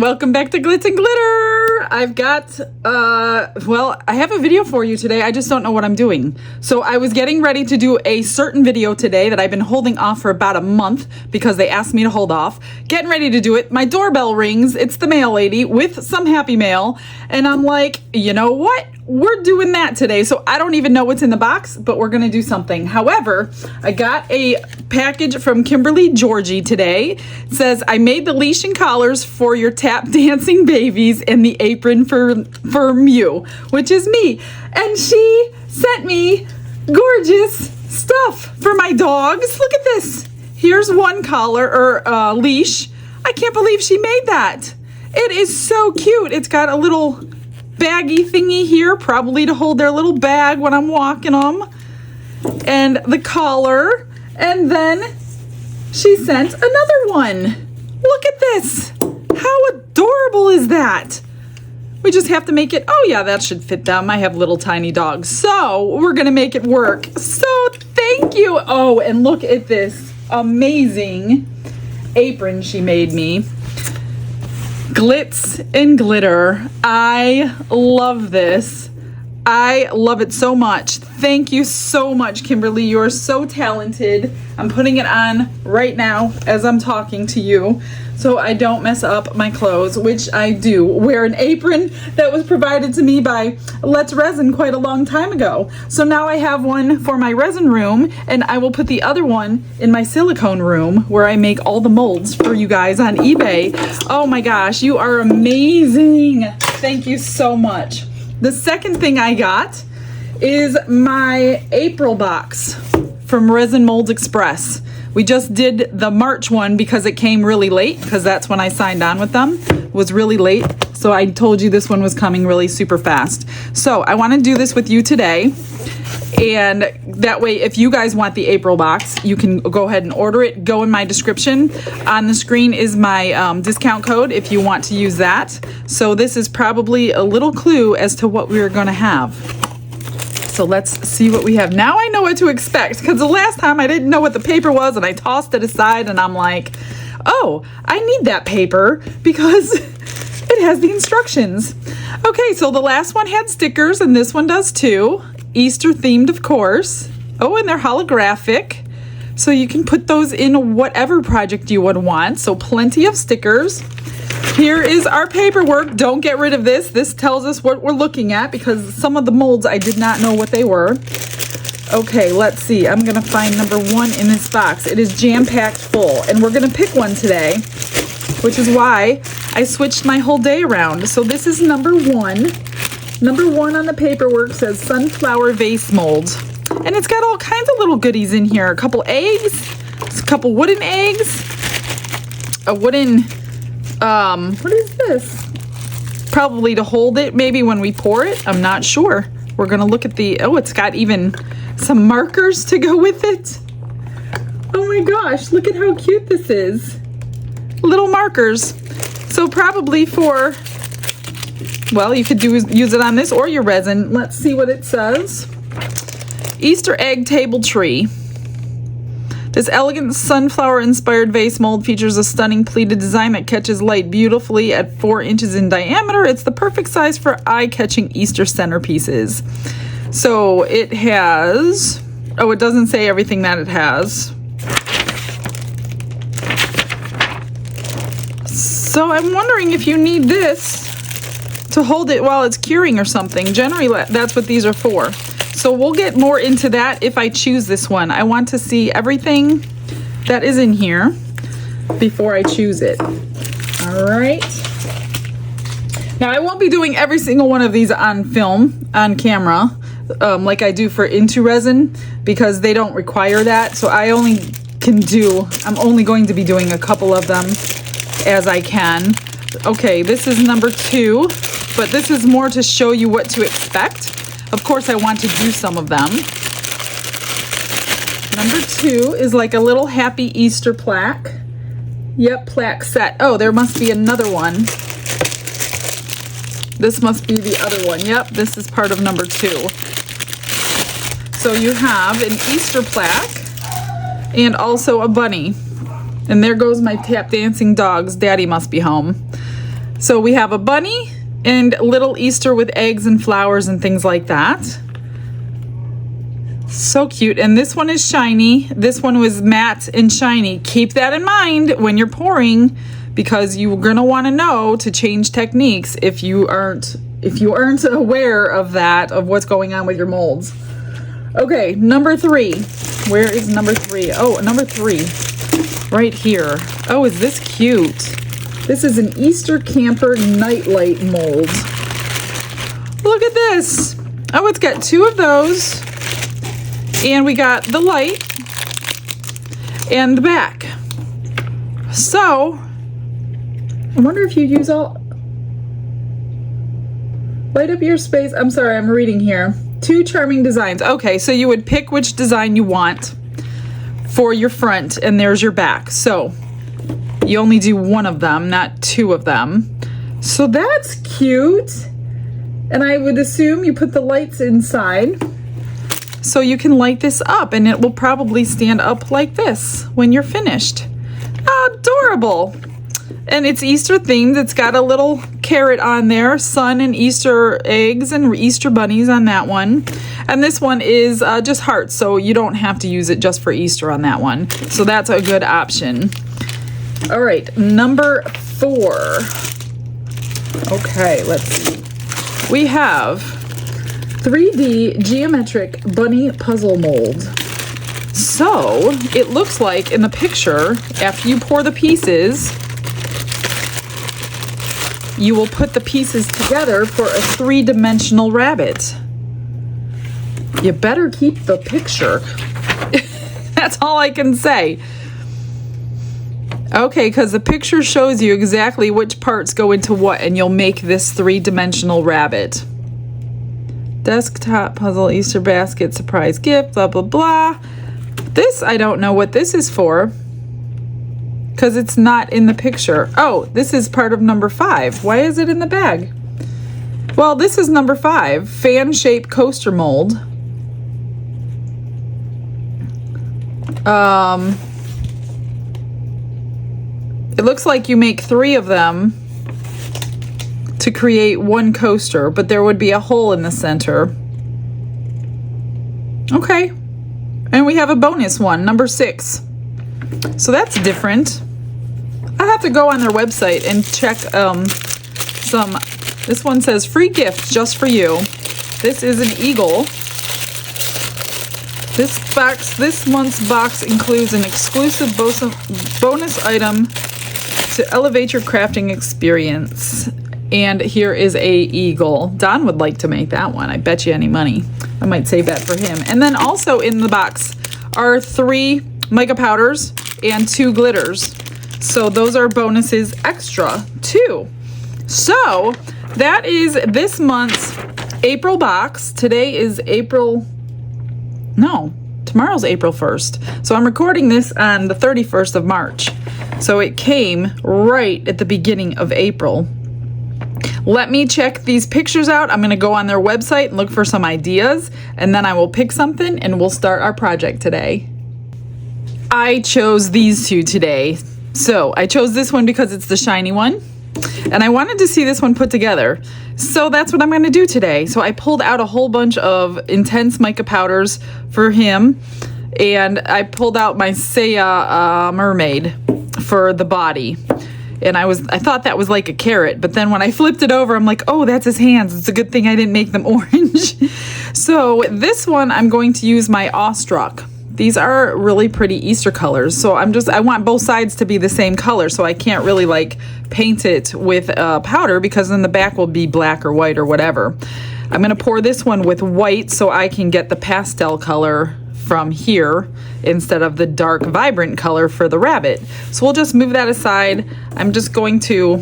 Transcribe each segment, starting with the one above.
Welcome back to Glitz and Glitter. I've got, well, I have a video for you today. I just don't know what I'm doing. So I was getting ready to do a certain video today that I've been holding off for about a month because they asked me to hold off. Getting ready to do it. My doorbell rings. It's the mail lady with some happy mail. And I'm like, you know what? We're doing that today. So I don't even know what's in the box, but we're going to do something. However, I got a package from Kimberly Georgie today. It says, I made the leash and collars for your tap dancing babies and the apron for Mew, which is me. And she sent me gorgeous stuff for my dogs. Look at this. Here's one collar or leash. I can't believe she made that. It is so cute. It's got a little baggy thingy here, probably to hold their little bag when I'm walking them. And the collar. And then she sent another one. Look at this. How adorable is that? We just have to make it. Oh yeah, that should fit them. I have little tiny dogs. So we're going to make it work. So thank you. Oh, and look at this amazing apron she made me. Glitz and glitter. I love this. I love it so much. Thank you so much, Kimberly. You're so talented. I'm putting it on right now as I'm talking to you so I don't mess up my clothes, which I do. Wear an apron that was provided to me by Let's Resin quite a long time ago. So now I have one for my resin room, and I will put the other one in my silicone room where I make all the molds for you guys on eBay. Oh my gosh, you are amazing. Thank you so much. The second thing I got is my April box from Resin Molds Express. We just did the March one because it came really late, because that's when I signed on with them. It was really late, so I told you this one was coming really super fast. So I want to do this with you today, and that way if you guys want the April box, you can go ahead and order it. Go in my description. On the screen is my discount code if you want to use that. So this is probably a little clue as to what we're going to have. So let's see what we have. Now I know what to expect, because the last time I didn't know what the paper was and I tossed it aside and I'm like, oh, I need that paper because it has the instructions. Okay, so the last one had stickers and this one does too. Easter themed, of course. Oh, and they're holographic. So you can put those in whatever project you would want. So plenty of stickers. Here is our paperwork. Don't get rid of this. This tells us what we're looking at, because some of the molds I did not know what they were. Okay, let's see. I'm going to find number one in this box. It is jam-packed full, and we're going to pick one today, which is why I switched my whole day around. So this is number one. Number one on the paperwork says sunflower vase mold. And it's got all kinds of little goodies in here. A couple eggs, a couple wooden eggs, a wooden... what is this? Probably to hold it, maybe when we pour it. I'm not sure. We're gonna look at the, oh, it's got even some markers to go with it. Oh my gosh, look at how cute this is. Little markers. So probably for, well, you could use it on this or your resin. Let's see what it says. Easter egg table tree. This elegant sunflower-inspired vase mold features a stunning pleated design that catches light beautifully at 4 inches in diameter. It's the perfect size for eye-catching Easter centerpieces. So it has... oh, it doesn't say everything that it has. So I'm wondering if you need this to hold it while it's curing or something. Generally, that's what these are for. So we'll get more into that if I choose this one. I want to see everything that is in here before I choose it. All right. Now I won't be doing every single one of these on film, on camera, like I do for Into Resin, because they don't require that. So I'm only going to be doing a couple of them as I can. Okay, this is number 2, but this is more to show you what to expect. Of course, I want to do some of them. Number 2 is like a little happy Easter plaque. Yep, plaque set. Oh, there must be another one. This must be the other one. Yep, this is part of number 2. So you have an Easter plaque and also a bunny. And there goes my tap dancing dogs. Daddy must be home. So we have a bunny and little Easter with eggs and flowers and things like that. So cute. And this one is shiny. This one was matte and shiny. Keep that in mind when you're pouring, because you're gonna want to know to change techniques if you aren't aware of that, of what's going on with your molds. Okay, number 3. Where is number 3? Oh, number 3. Right here. Oh, is this cute? This is an Easter camper nightlight mold. Look at this. Oh, it's got 2 of those. And we got the light and the back. So, I wonder if you'd use all... Light up your space. I'm sorry, I'm reading here. 2 charming designs. Okay, so you would pick which design you want for your front, and there's your back. So, you only do 1 of them, not 2 of them. So that's cute. And I would assume you put the lights inside, so you can light this up, and it will probably stand up like this when you're finished. Adorable. And it's Easter themed. It's got a little carrot on there, sun and Easter eggs and Easter bunnies on that one. And this one is just hearts, so you don't have to use it just for Easter on that one. So that's a good option. All right, number 4. Okay, let's see. We have 3D geometric bunny puzzle mold. So it looks like in the picture, after you pour the pieces, you will put the pieces together for a 3-dimensional rabbit. You better keep the picture. That's all I can say. Okay, because the picture shows you exactly which parts go into what, and you'll make this 3-dimensional rabbit. Desktop puzzle, Easter basket, surprise gift, blah, blah, blah. This, I don't know what this is for, because it's not in the picture. Oh, this is part of number 5. Why is it in the bag? Well, this is number 5, fan-shaped coaster mold. It looks like you make 3 of them to create 1 coaster, but there would be a hole in the center. Okay. And we have a bonus one, number 6. So that's different. I have to go on their website and check some. This one says free gift just for you. This is an eagle. This month's box includes an exclusive bonus item to elevate your crafting experience. And here is a eagle. Don would like to make that one. I bet you any money. I might save that for him. And then also in the box are 3 mica powders and 2 glitters. So those are bonuses extra too. So that is this month's April box. Today is tomorrow's April 1st. So I'm recording this on the 31st of March. So it came right at the beginning of April. Let me check these pictures out. I'm going to go on their website and look for some ideas, and then I will pick something and we'll start our project today. I chose these 2 today. So I chose this one because it's the shiny one, and I wanted to see this one put together. So that's what I'm going to do today. So I pulled out a whole bunch of intense mica powders for him, and I pulled out my Saya mermaid for the body. And I thought that was like a carrot, but then when I flipped it over, I'm like, oh, that's his hands. It's a good thing I didn't make them orange. So this one, I'm going to use my Awestruck. These are really pretty Easter colors. So I want both sides to be the same color, so I can't really like paint it with powder, because then the back will be black or white or whatever. I'm gonna pour this one with white so I can get the pastel color from here instead of the dark vibrant color for the rabbit. So we'll just move that aside. I'm just going to,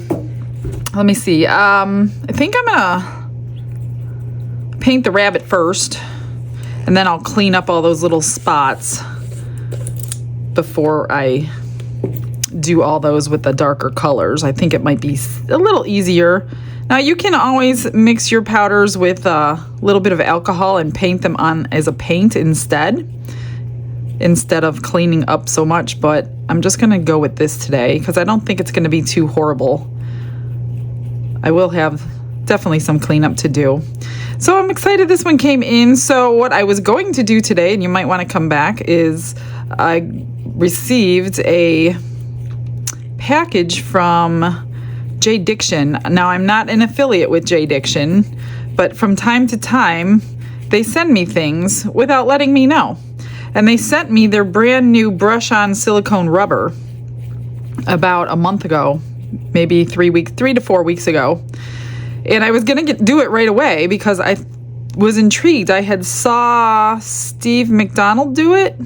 let me see, I think I'm gonna paint the rabbit first, and then I'll clean up all those little spots before I do all those with the darker colors. I think it might be a little easier. Now you can always mix your powders with a little bit of alcohol and paint them on as a paint instead of cleaning up so much, but I'm just gonna go with this today because I don't think it's gonna be too horrible. I will have definitely some cleanup to do. So I'm excited this one came in. So what I was going to do today, and you might want to come back, is I received a package from J Diction. Now, I'm not an affiliate with J Diction, but from time to time they send me things without letting me know. And they sent me their brand new brush-on silicone rubber about a month ago, maybe 3 to 4 weeks ago. And I was gonna do it right away because I was intrigued. I had saw Steve McDonald do it.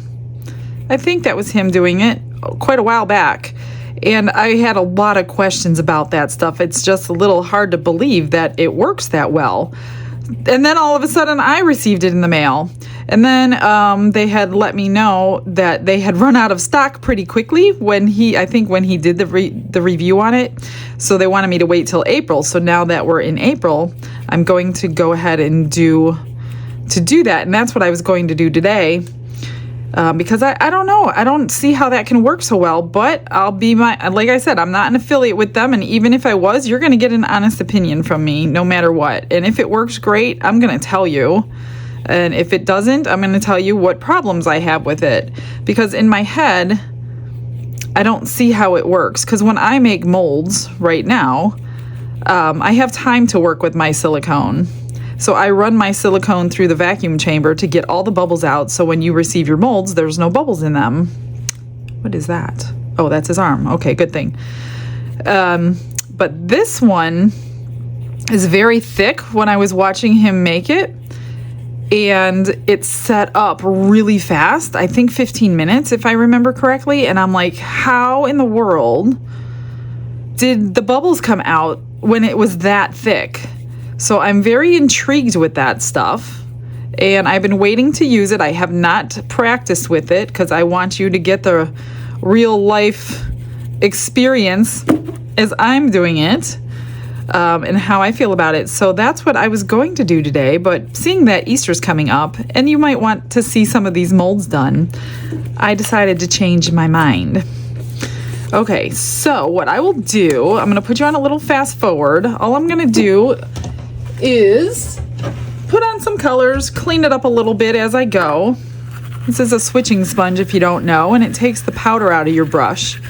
I think that was him doing it quite a while back. And I had a lot of questions about that stuff. It's just a little hard to believe that it works that well. And then all of a sudden I received it in the mail. And then they had let me know that they had run out of stock pretty quickly when he did the review on it. So they wanted me to wait till April. So now that we're in April, I'm going to go ahead and do that. And that's what I was going to do today. Because I don't know. I don't see how that can work so well, but like I said, I'm not an affiliate with them. And even if I was, you're going to get an honest opinion from me no matter what. And if it works great, I'm going to tell you. And if it doesn't, I'm going to tell you what problems I have with it. Because in my head, I don't see how it works. Because when I make molds right now, I have time to work with my silicone. So I run my silicone through the vacuum chamber to get all the bubbles out. So when you receive your molds, there's no bubbles in them. What is that? Oh, that's his arm. Okay, good thing. But this one is very thick when I was watching him make it. And it's set up really fast. I think 15 minutes, if I remember correctly. And I'm like, how in the world did the bubbles come out when it was that thick? So I'm very intrigued with that stuff. And I've been waiting to use it. I have not practiced with it because I want you to get the real life experience as I'm doing it. And how I feel about it. So that's what I was going to do today, but seeing that Easter's coming up and you might want to see some of these molds done, I decided to change my mind. Okay, so what I will do, I'm going to put you on a little fast forward. All I'm going to do is put on some colors, clean it up a little bit as I go. This is a switching sponge if you don't know, and it takes the powder out of your brush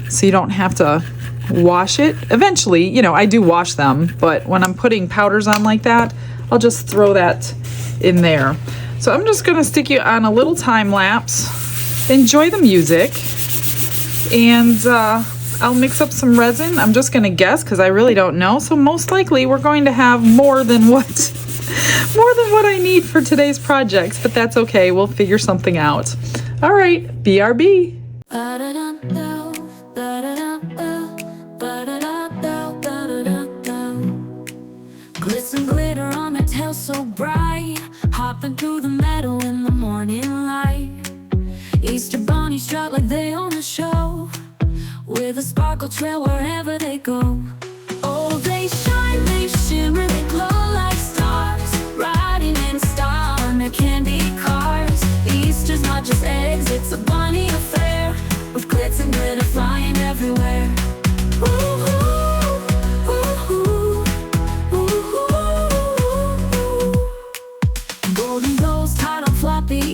so you don't have to wash it. Eventually, I do wash them, but when I'm putting powders on like that, I'll just throw that in there. So I'm just going to stick you on a little time lapse. Enjoy the music. And I'll mix up some resin. I'm just going to guess because I really don't know. So most likely we're going to have more than what I need for today's projects, but that's okay. We'll figure something out. All right, BRB. Glisten glitter on my tail so bright, hopping through the meadow in the morning light. Easter bunnies strut like they own the show, with a sparkle trail wherever they go. Oh, they shine, they shimmer, they glow like stars, riding in style on their candy cars. Easter's not just eggs, it's a bunny affair, with glitz and glitter flying everywhere. Ooh.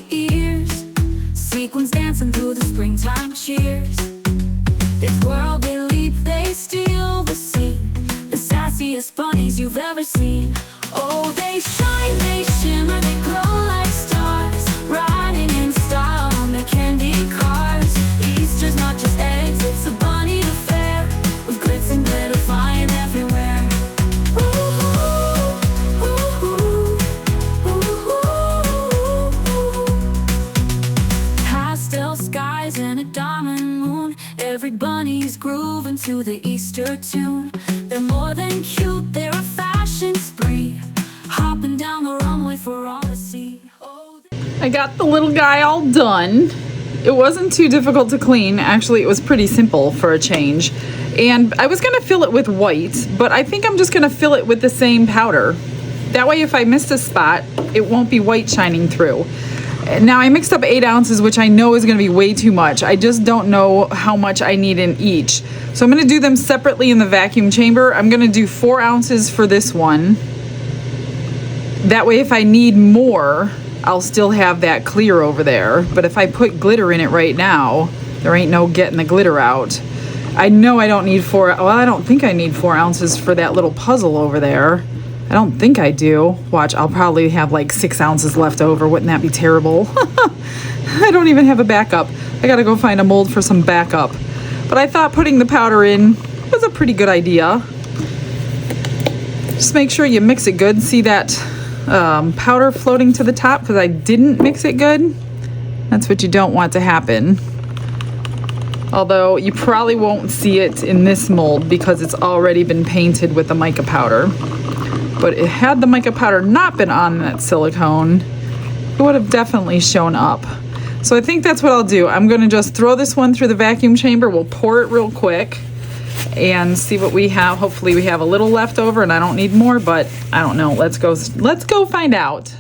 Ears, sequins dancing through the springtime cheers. They twirl, they leap, they steal the scene, the sassiest bunnies you've ever seen. Oh, they shine, they shimmer, they glow like stars, riding in style on their candy cars. Easter's not just eggs, it's a bunny affair, with glitz and glitter flying everywhere. Every bunny's grooving to the Easter tune. They're more than cute, they're a fashion spree, hopping down the runway for all to see. I got the little guy all done. It wasn't too difficult to clean. Actually, it was pretty simple for a change. And I was gonna fill it with white, but I think I'm just gonna fill it with the same powder. That way, if I missed a spot, it won't be white shining through. Now I mixed up 8 ounces, which I know is going to be way too much. I just don't know how much I need in each. So I'm going to do them separately in the vacuum chamber. I'm going to do 4 ounces for this one. That way if I need more, I'll still have that clear over there. But if I put glitter in it right now, there ain't no getting the glitter out. I know I don't need 4, well, I don't think I need 4 ounces for that little puzzle over there. I don't think I do. Watch, I'll probably have like 6 ounces left over. Wouldn't that be terrible? I don't even have a backup. I gotta go find a mold for some backup. But I thought putting the powder in was a pretty good idea. Just make sure you mix it good. See that powder floating to the top because I didn't mix it good? That's what you don't want to happen. Although you probably won't see it in this mold because it's already been painted with the mica powder. But had the mica powder not been on that silicone, it would have definitely shown up. So I think that's what I'll do. I'm going to just throw this one through the vacuum chamber. We'll pour it real quick and see what we have. Hopefully we have a little left over and I don't need more, but I don't know. Let's go find out.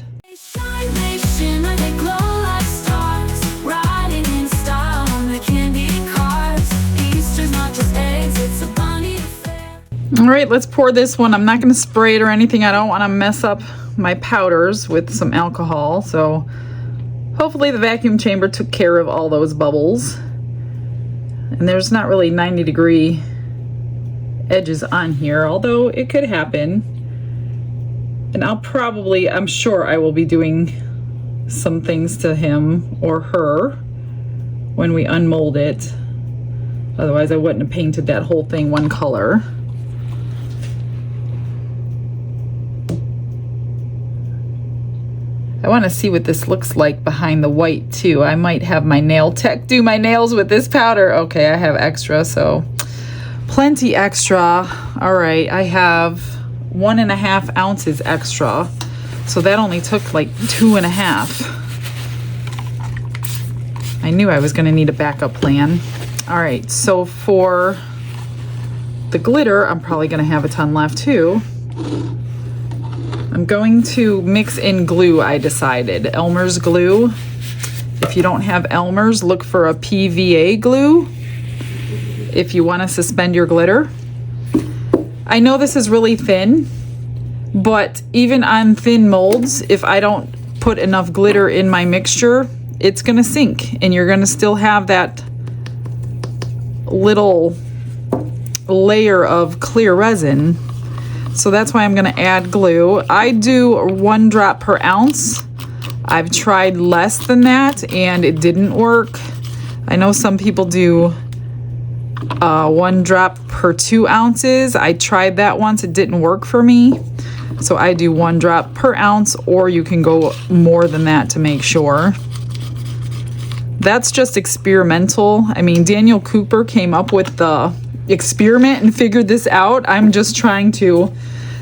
All right, let's pour this one. I'm not going to spray it or anything. I don't want to mess up my powders with some alcohol. So hopefully the vacuum chamber took care of all those bubbles. And there's not really 90-degree edges on here, although it could happen. And I'm sure I will be doing some things to him or her when we unmold it. Otherwise I wouldn't have painted that whole thing one color. I want to see what this looks like behind the white too. I might have my nail tech do my nails with this powder. Okay, I have extra, so plenty extra. All right, I have 1.5 ounces extra. So that only took like 2.5. I knew I was going to need a backup plan. All right, so for the glitter, I'm probably going to have a ton left too. I'm going to mix in glue, I decided. Elmer's glue. If you don't have Elmer's, look for a PVA glue if you want to suspend your glitter. I know this is really thin, but even on thin molds, if I don't put enough glitter in my mixture, it's going to sink and you're going to still have that little layer of clear resin. So that's why I'm going to add glue. I do 1 drop per ounce. I've tried less than that and it didn't work. I know some people do 1 drop per 2 ounces. I tried that once. It didn't work for me. So I do 1 drop per ounce, or you can go more than that to make sure. That's just experimental. I mean, Daniel Cooper came up with the experiment and figured this out. I'm just trying to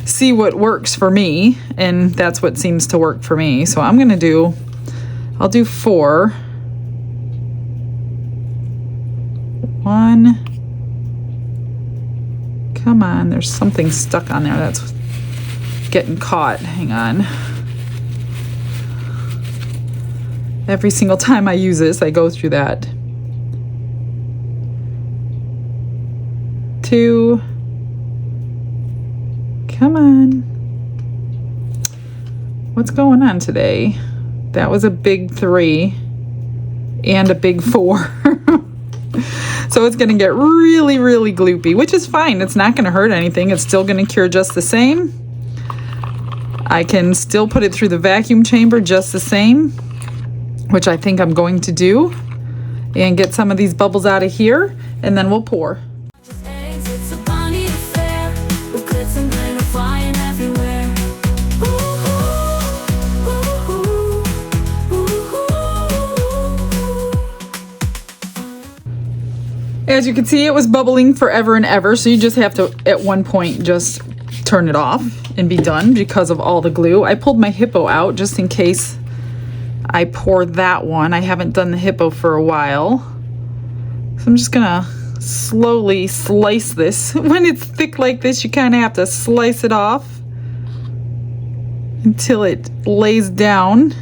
see what works for me, and that's what seems to work for me. So I'll do 4. 1. Come on, there's something stuck on there that's getting caught. Hang on. Every single time I use this, I go through that. 2. Come on. What's going on today? That was a big 3 and a big 4. So it's going to get really, really gloopy, which is fine. It's not going to hurt anything. It's still going to cure just the same. I can still put it through the vacuum chamber just the same, which I think I'm going to do, and get some of these bubbles out of here, and then we'll pour. As you can see, it was bubbling forever and ever, so you just have to, at one point, just turn it off and be done because of all the glue. I pulled my hippo out just in case I pour that one. I haven't done the hippo for a while. So I'm just gonna slowly slice this. When it's thick like this, you kind of have to slice it off until it lays down.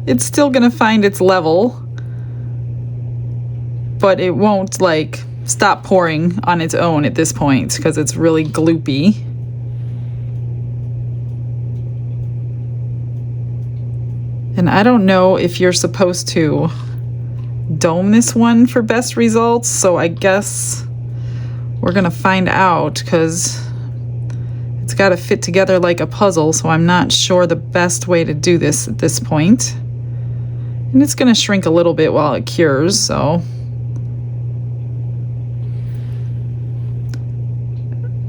it's still gonna find its level, but it won't like stop pouring on its own at this point because it's really gloopy. And I don't know if you're supposed to dome this one for best results, so I guess we're gonna find out because it's got to fit together like a puzzle, so I'm not sure the best way to do this at this point. And it's gonna shrink a little bit while it cures, so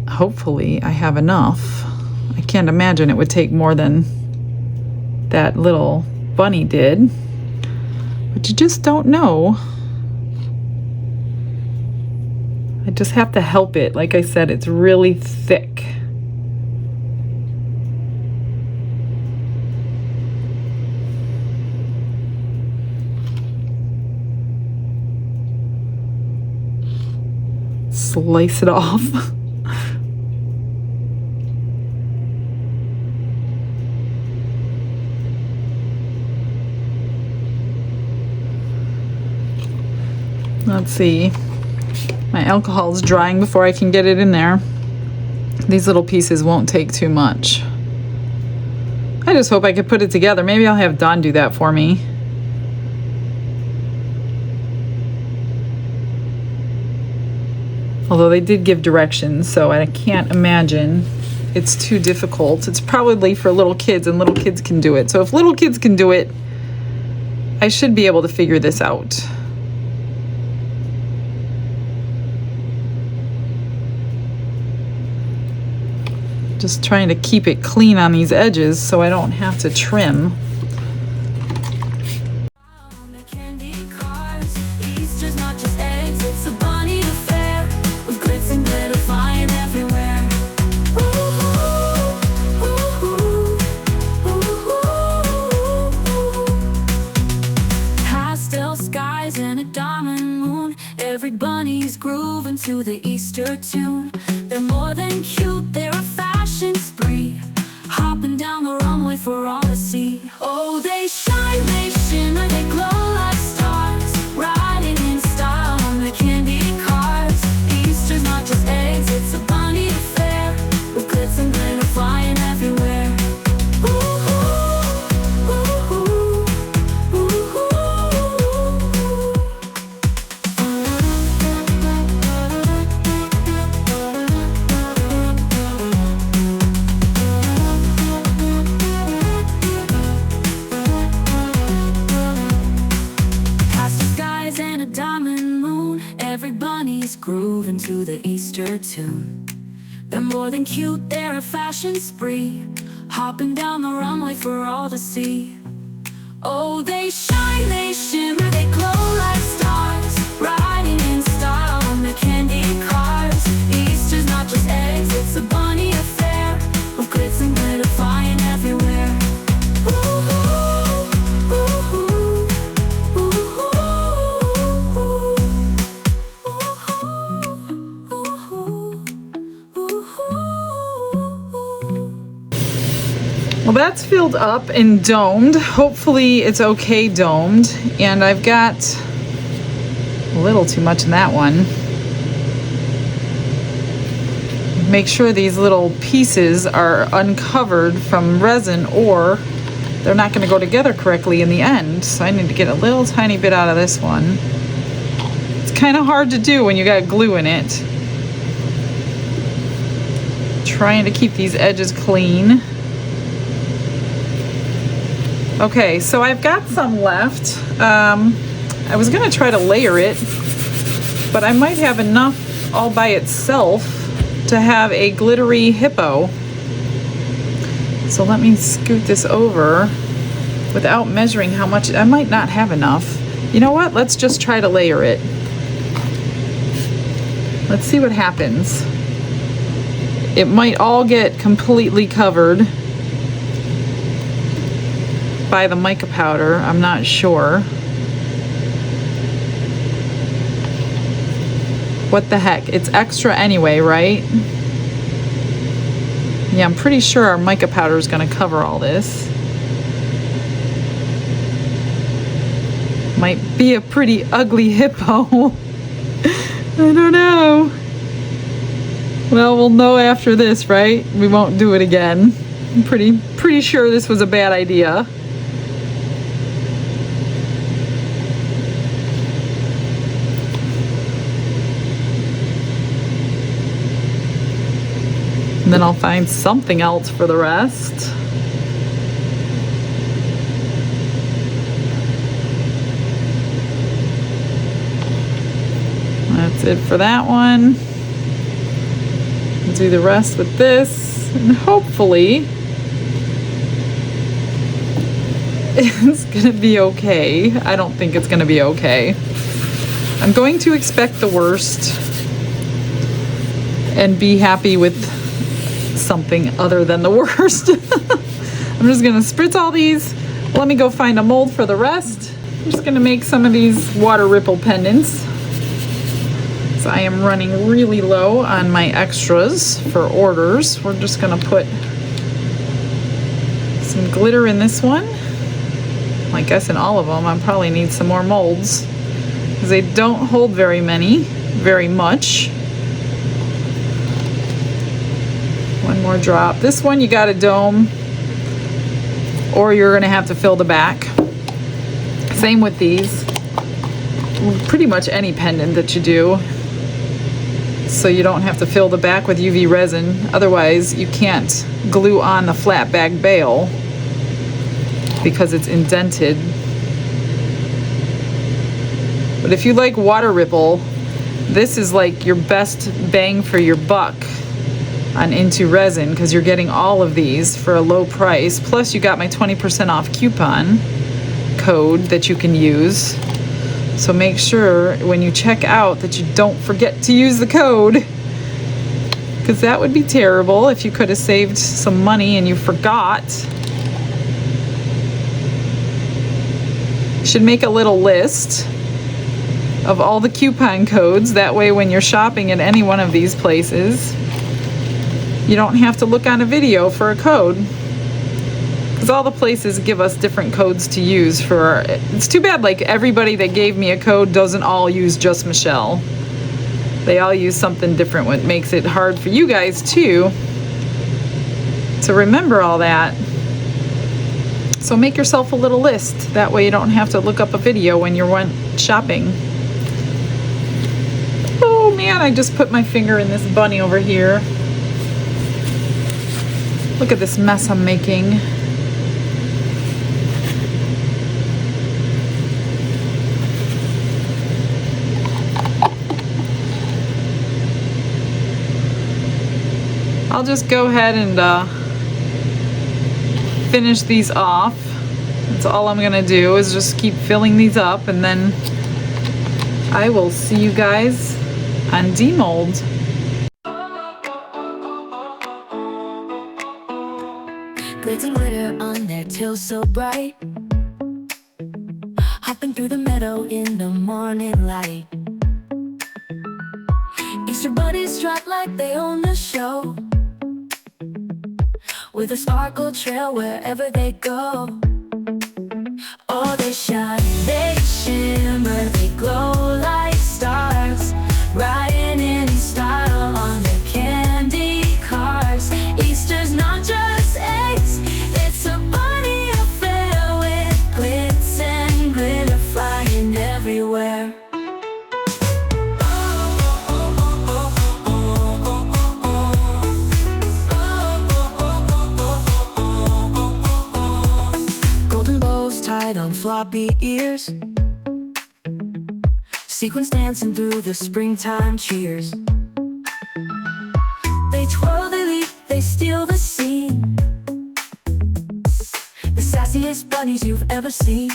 hopefully I have enough. I can't imagine it would take more than that little bunny did, but you just don't know. I just have to help it. Like I said, it's really thick. Slice it off. Let's see. My alcohol is drying before I can get it in there. These little pieces won't take too much. I just hope I could put it together. Maybe I'll have Dawn do that for me. Although they did give directions, so I can't imagine it's too difficult. It's probably for little kids, and little kids can do it. So if little kids can do it, I should be able to figure this out. Just trying to keep it clean on these edges so I don't have to trim. Every bunny's grooving to the Easter tune. They're more than cute, they're a fashion spree, hopping down the runway for all to see. Oh, they shine, they shimmer, they glow like stars, riding in style on the candy cars. Easter's not just eggs, it's a bunny affair, with glitz and glitter flying everywhere. Grooving to the Easter tune. They're more than cute, they're a fashion spree, hopping down the runway for all to see. Oh, they shine, they shimmer, they glow like stars, riding in style on the candy cars. Easter's not just eggs, it's a bunny affair, with glitz and glitter flying everywhere. Well, that's filled up and domed. Hopefully it's okay domed. And I've got a little too much in that one. Make sure these little pieces are uncovered from resin or they're not going to go together correctly in the end. So I need to get a little tiny bit out of this one. It's kind of hard to do when you got glue in it. Trying to keep these edges clean. Okay, so I've got some left. I was gonna try to layer it, but I might have enough all by itself to have a glittery hippo. So let me scoot this over without measuring how much. I might not have enough. You know what? Let's just try to layer it. Let's see what happens. It might all get completely covered by the mica powder. I'm not sure. What the heck? It's extra anyway, right? Yeah, I'm pretty sure our mica powder is going to cover all this. Might be a pretty ugly hippo. I don't know. Well, we'll know after this, right? We won't do it again. I'm pretty sure this was a bad idea. And then I'll find something else for the rest. That's it for that one. Do the rest with this, and hopefully it's gonna be okay. I don't think it's gonna be okay. I'm going to expect the worst and be happy with something other than the worst. I'm just gonna spritz all these. Let me go find a mold for the rest. I'm just gonna make some of these water ripple pendants. So I am running really low on my extras for orders. We're just gonna put some glitter in this one. I guess in all of them. I probably need some more molds because they don't hold very much. One more drop. This one you got a dome, or you're gonna have to fill the back. Same with these. Pretty much any pendant that you do. So you don't have to fill the back with UV resin. Otherwise, you can't glue on the flat back bail because it's indented. But if you like water ripple, this is like your best bang for your buck on Into Resin because you're getting all of these for a low price. Plus you got my 20% off coupon code that you can use. So make sure when you check out that you don't forget to use the code, because that would be terrible if you could have saved some money and you forgot. You should make a little list of all the coupon codes. That way when you're shopping at any one of these places, you don't have to look on a video for a code. Because all the places give us different codes to use for. It's too bad like everybody that gave me a code doesn't all use just Michelle. They all use something different, what makes it hard for you guys too to remember all that. So make yourself a little list. That way you don't have to look up a video when you're shopping. Oh man, I just put my finger in this bunny over here. Look at this mess I'm making. I'll just go ahead and finish these off. That's all I'm gonna do is just keep filling these up, and then I will see you guys on Demold. Glitz and glitter on their tails so bright, hopping through the meadow in the morning light. Easter bunnies strut like they own the show, with a sparkle trail wherever they go. Oh, they shine, they shimmer, they glow like stars, riding in style on their candy cars. Easter's not just eggs, it's a bunny affair with glitz and glitter flying everywhere. Tied on floppy ears, sequins dancing through the springtime cheers. They twirl, they leap, they steal the scene, the sassiest bunnies you've ever seen.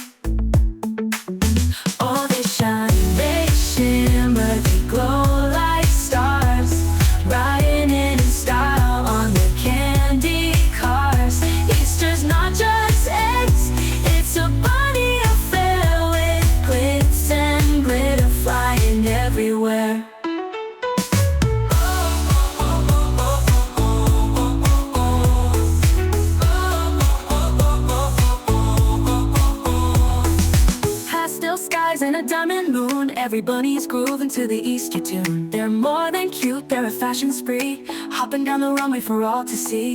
Oh, they shine, they shimmer, they glow like stars, riding in style on their candy cars. Easter's not just eggs, it's a bunny affair with glitz and glitter flying everywhere. Every bunny's grooving to the Easter tune. They're more than cute, they're a fashion spree, hopping down the runway for all to see.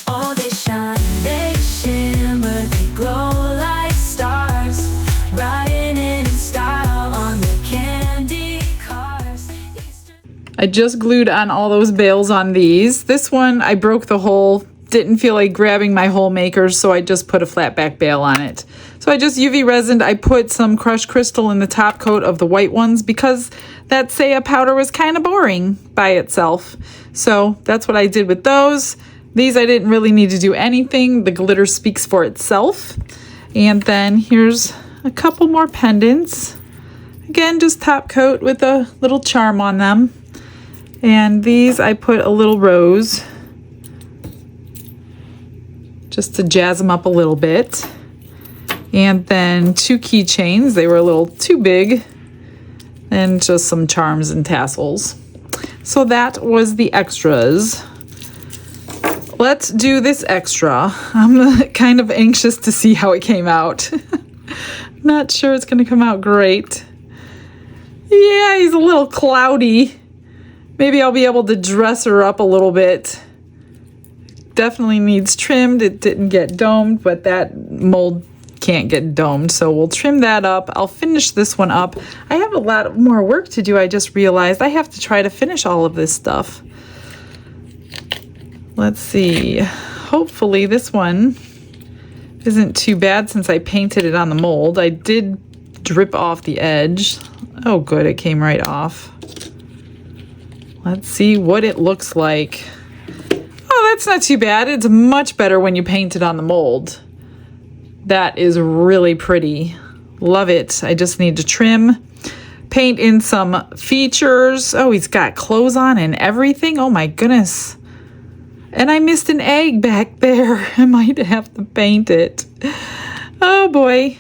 Oh, they shine, they shimmer, they glow like stars, riding in style on the candy cars. I just glued on all those bails on these. This one, I broke the hole. Didn't feel like grabbing my hole makers, so I just put a flat back bail on it. So I just UV resined. I put some crushed crystal in the top coat of the white ones because that Saya powder was kind of boring by itself. So that's what I did with those. These I didn't really need to do anything. The glitter speaks for itself. And then here's a couple more pendants. Again, just top coat with a little charm on them. And these I put a little rose, just to jazz them up a little bit. And then 2 keychains. They were a little too big. And just some charms and tassels. So that was the extras. Let's do this extra. I'm kind of anxious to see how it came out. Not sure it's going to come out great. Yeah, he's a little cloudy. Maybe I'll be able to dress her up a little bit. Definitely needs trimmed. It didn't get domed, but that mold can't get domed, so we'll trim that up. I'll finish this one up. I have a lot more work to do. I just realized I have to try to finish all of this stuff. Let's see. Hopefully this one isn't too bad since I painted it on the mold. I did drip off the edge. Oh good, it came right off. Let's see what it looks like. Oh, that's not too bad. It's much better when you paint it on the mold. That is really pretty. Love it. I just need to trim, paint in some features. Oh, he's got clothes on and everything. Oh my goodness. And I missed an egg back there. I might have to paint it. Oh boy.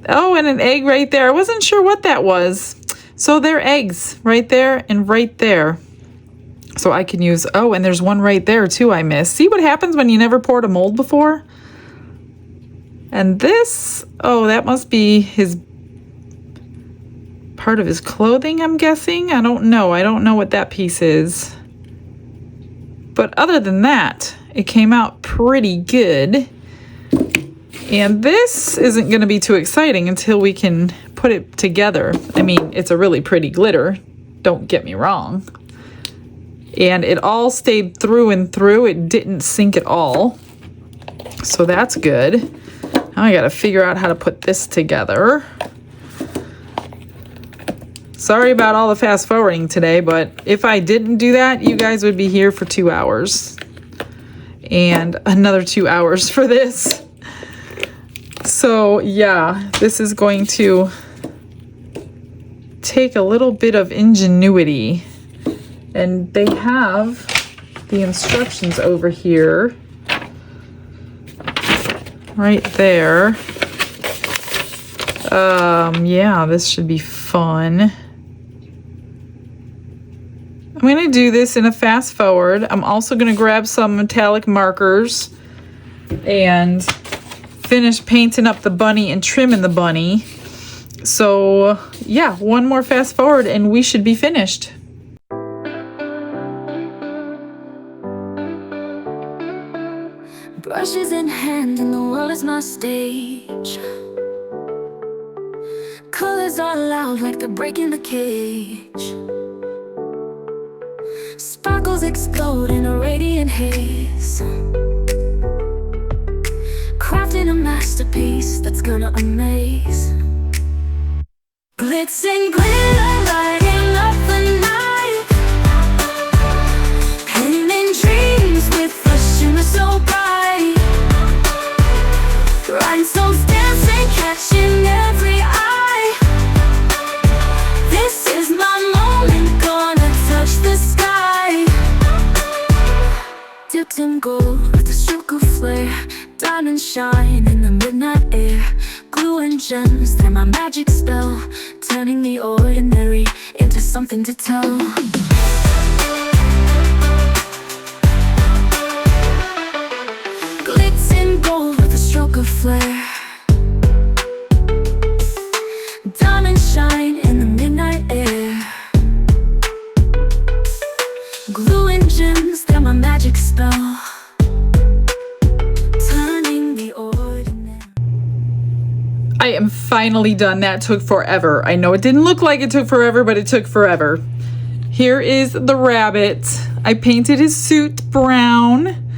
Oh, and an egg right there. I wasn't sure what that was. So they're eggs right there and right there. So I can use, oh, and there's one right there too I missed. See what happens when you never poured a mold before? And this, oh, that must be his, part of his clothing, I'm guessing. I don't know. I don't know what that piece is. But other than that, it came out pretty good. And this isn't going to be too exciting until we can put it together. I mean, it's a really pretty glitter. Don't get me wrong. And it all stayed through and through. It didn't sink at all. So that's good. Now I got to figure out how to put this together. Sorry about all the fast forwarding today, but if I didn't do that, you guys would be here for 2 hours. And another 2 hours for this. So yeah, this is going to take a little bit of ingenuity. And they have the instructions over here. Right there. Yeah, this should be fun. I'm going to do this in a fast forward. I'm also going to grab some metallic markers and finish painting up the bunny and trimming the bunny. So yeah, one more fast forward and we should be finished. Brushes in hand and the world is my stage. Colors are loud like they're breaking the cage. Sparkles explode in a radiant haze, crafting a masterpiece that's gonna amaze. Glitz and glitter lighting up the night, painting dreams with a shimmer so bright. Rhinestones dancing, catching every eye. This is my moment, gonna touch the sky. Dipped in gold with a stroke of flare, diamonds shine in the midnight air. Glue and gems, they're my magic spell, turning the ordinary into something to tell. Glitz in gold with a stroke of flare, Glue and gems, they're my magic spell, turning the ordinary. I am finally done. That took forever. I know it didn't look like it took forever, but it took forever. Here is the rabbit. I painted his suit brown.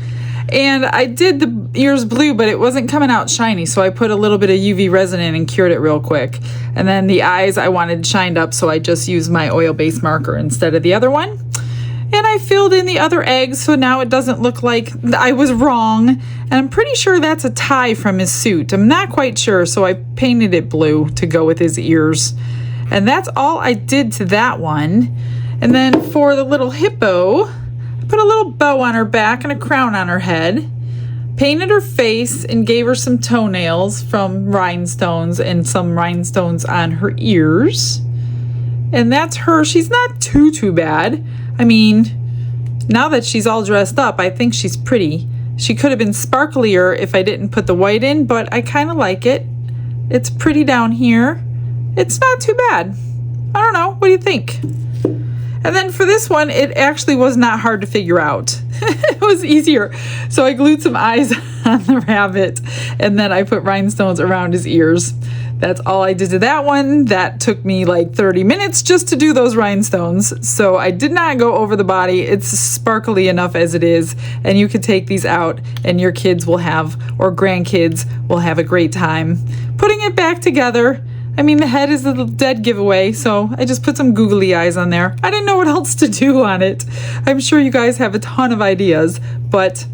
And I did the ears blue, but it wasn't coming out shiny, so I put a little bit of UV resin in and cured it real quick. And then the eyes I wanted shined up, so I just used my oil-based marker instead of the other one. And I filled in the other eggs, so now it doesn't look like I was wrong. And I'm pretty sure that's a tie from his suit. I'm not quite sure, so I painted it blue to go with his ears. And that's all I did to that one. And then for the little hippo, put a little bow on her back and a crown on her head, painted her face and gave her some toenails from rhinestones and some rhinestones on her ears. And that's her. She's not too bad. I mean, now that she's all dressed up, I think she's pretty. She could have been sparklier if I didn't put the white in, but I kind of like it. It's pretty down here. It's not too bad. I don't know. What do you think? And then for this one, it actually was not hard to figure out. It was easier. So I glued some eyes on the rabbit, and then I put rhinestones around his ears. That's all I did to that one. That took me like 30 minutes just to do those rhinestones. So I did not go over the body. It's sparkly enough as it is. And you could take these out and your kids will have, or grandkids will have a great time putting it back together. I mean, the head is a dead giveaway, so I just put some googly eyes on there. I didn't know what else to do on it. I'm sure you guys have a ton of ideas, but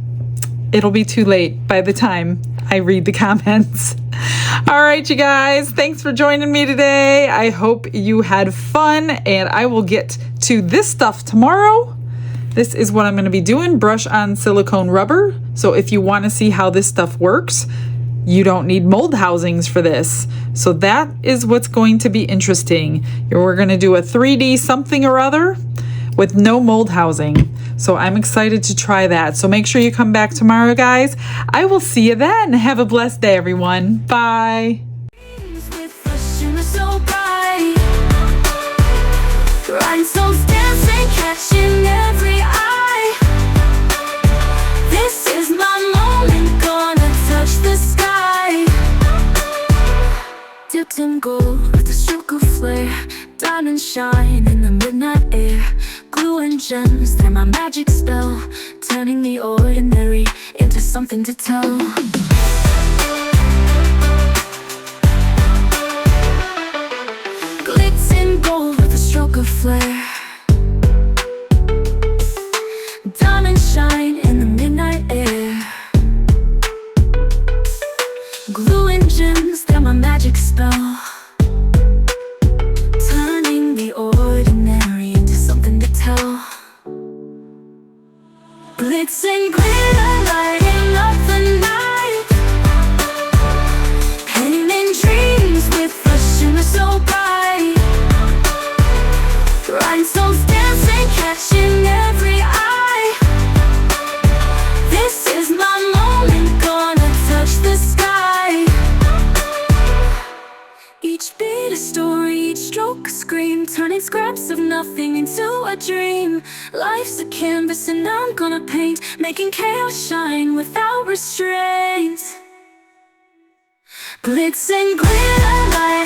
it'll be too late by the time I read the comments. All right, you guys, thanks for joining me today. I hope you had fun, and I will get to this stuff tomorrow. This is what I'm going to be doing, brush on silicone rubber. So if you want to see how this stuff works, you don't need mold housings for this. So that is what's going to be interesting. We're going to do a 3D something or other with no mold housing. So I'm excited to try that. So make sure you come back tomorrow, guys. I will see you then. Have a blessed day, everyone. Bye. Rhinestones dancing, catching every eye. This is my moment, gonna touch the sky. Dipped in gold with a stroke of flare, diamond shine in the midnight air. Glue and gems, they're my magic spell, turning the ordinary into something to tell. Glitz in gold with a stroke of flare, diamond shine in the midnight air. Glue and gems, they're my magic spell, turning the ordinary into something to tell. Glitz and glitter, lighting up the night, painting dreams with a shimmer so bright. Rhinestones dancing, catching every eye. This is my moment, gonna touch the sky. Each beat a story, each stroke a scream, turning scraps of nothing into a dream. Life's a canvas and I'm gonna paint, making chaos shine without restraint. Glitz and glitter, light